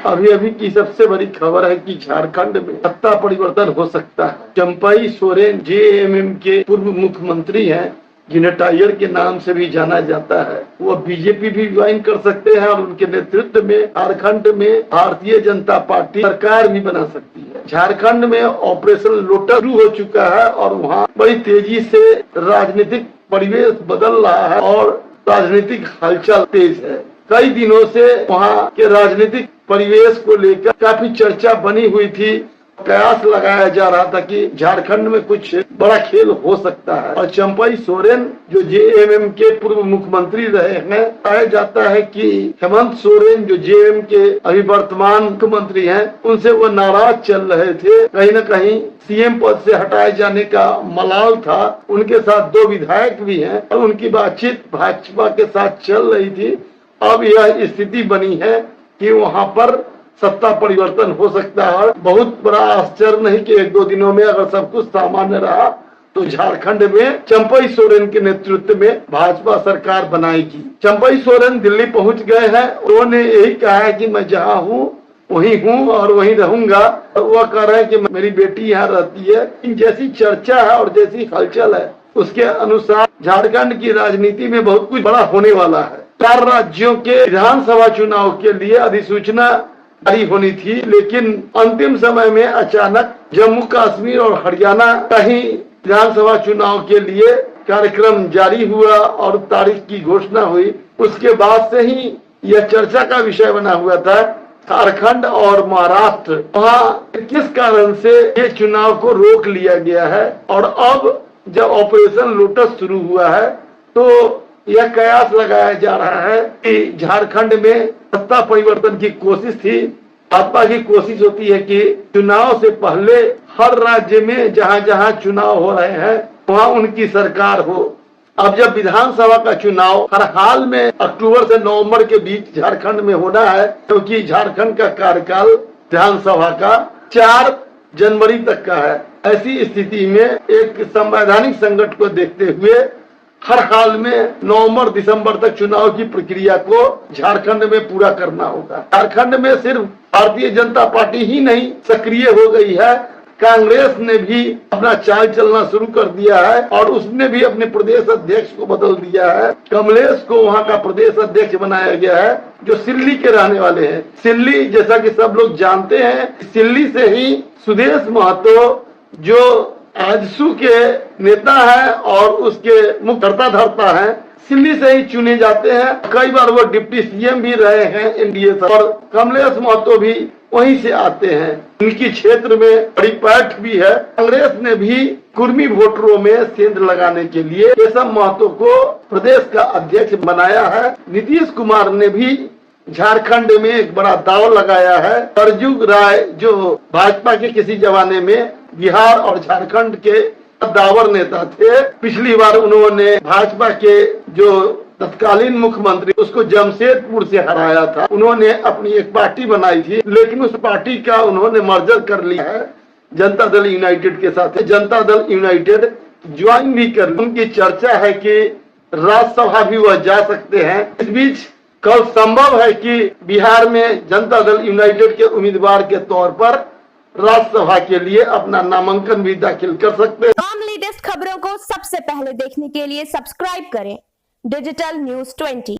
अभी अभी की सबसे बड़ी खबर है कि झारखंड में सत्ता परिवर्तन हो सकता है। चंपाई सोरेन जेएमएम के पूर्व मुख्यमंत्री हैं, जिन्हें टाइगर के नाम से भी जाना जाता है। वो बीजेपी भी ज्वाइन कर सकते हैं और उनके नेतृत्व में झारखंड में भारतीय जनता पार्टी सरकार भी बना सकती है। झारखंड में ऑपरेशन लोटस शुरू हो चुका है और वहाँ बड़ी तेजी से राजनीतिक परिवेश बदल रहा है और राजनीतिक हलचल तेज है। कई दिनों से वहाँ के राजनीतिक परिवेश को लेकर काफी चर्चा बनी हुई थी। कयास लगाया जा रहा था कि झारखंड में कुछ बड़ा खेल हो सकता है और चंपाई सोरेन जो जेएमएम के पूर्व मुख्यमंत्री रहे हैं, कहा जाता है कि हेमंत सोरेन जो जेएमएम के अभी वर्तमान मुख्यमंत्री हैं, उनसे वो नाराज चल रहे थे। कहीं न कहीं सीएम पद से हटाए जाने का मलाल था। उनके साथ 2 विधायक भी हैं और उनकी बातचीत भाजपा के साथ चल रही थी। अब यह स्थिति बनी है कि वहाँ पर सत्ता परिवर्तन हो सकता है। बहुत बड़ा आश्चर्य नहीं कि 1-2 दिनों में अगर सब कुछ सामान्य रहा तो झारखंड में चंपाई सोरेन के नेतृत्व में भाजपा सरकार बनाएगी। चंपाई सोरेन दिल्ली पहुंच गए हैं। उन्होंने यही कहा है कि मैं जहां हूं वहीं हूं और वहीं रहूंगा। वह कह रहे हैं कि मेरी बेटी यहाँ रहती है। जैसी चर्चा है और जैसी हलचल है उसके अनुसार झारखंड की राजनीति में बहुत कुछ बड़ा होने वाला है। 4 राज्यों के विधानसभा चुनाव के लिए अधिसूचना जारी होनी थी, लेकिन अंतिम समय में अचानक जम्मू कश्मीर और हरियाणा का ही विधानसभा चुनाव के लिए कार्यक्रम जारी हुआ और तारीख की घोषणा हुई। उसके बाद से ही यह चर्चा का विषय बना हुआ था झारखंड और महाराष्ट्र, वहाँ किस कारण से ये चुनाव को रोक लिया गया है। और अब जब ऑपरेशन लोटस शुरू हुआ है तो यह कयास लगाया जा रहा है कि झारखंड में सत्ता परिवर्तन की कोशिश थी। भाजपा की कोशिश होती है कि चुनाव से पहले हर राज्य में जहां जहां चुनाव हो रहे हैं वहां उनकी सरकार हो। अब जब विधानसभा का चुनाव हर हाल में अक्टूबर से नवंबर के बीच झारखंड में होना है, क्योंकि झारखंड का कार्यकाल विधानसभा का 4 जनवरी तक का है। ऐसी स्थिति में एक संवैधानिक संकट को देखते हुए हर हाल में नवंबर दिसंबर तक चुनाव की प्रक्रिया को झारखंड में पूरा करना होगा। झारखंड में सिर्फ भारतीय जनता पार्टी ही नहीं सक्रिय हो गई है, कांग्रेस ने भी अपना चाल चलना शुरू कर दिया है और उसने भी अपने प्रदेश अध्यक्ष को बदल दिया है। कमलेश को वहाँ का प्रदेश अध्यक्ष बनाया गया है, जो सिल्ली के रहने वाले हैं। सिल्ली, जैसा कि सब लोग जानते हैं, सिल्ली से ही सुदेश महतो जो आजसू के नेता है और उसके मुख्य धर्ता है, सिल्ली से ही चुने जाते हैं। कई बार वो डिप्टी सीएम भी रहे हैं एनडीए से और कमलेश महतो भी वहीं से आते हैं। उनकी क्षेत्र में बड़ी पैठ भी है। कांग्रेस ने भी कुर्मी वोटरों में सेंध लगाने के लिए केशव महतो को प्रदेश का अध्यक्ष बनाया है। नीतीश कुमार ने भी झारखंड में एक बड़ा दांव लगाया है। सरजुग राय जो भाजपा के किसी जमाने में बिहार और झारखंड के दावर नेता थे, पिछली बार उन्होंने भाजपा के जो तत्कालीन मुख्यमंत्री उसको जमशेदपुर से हराया था। उन्होंने अपनी एक पार्टी बनाई थी, लेकिन उस पार्टी का उन्होंने मर्जर कर लिया है जनता दल यूनाइटेड के साथ। जनता दल यूनाइटेड ज्वाइन भी कर, उनकी चर्चा है कि राज्यसभा भी वह जा सकते हैं। इस बीच कल संभव है कि बिहार में जनता दल यूनाइटेड के उम्मीदवार के तौर पर राज्यसभा के लिए अपना नामांकन भी दाखिल कर सकते हैं। तमाम लेटेस्ट खबरों को सबसे पहले देखने के लिए सब्सक्राइब करें डिजिटल न्यूज 20।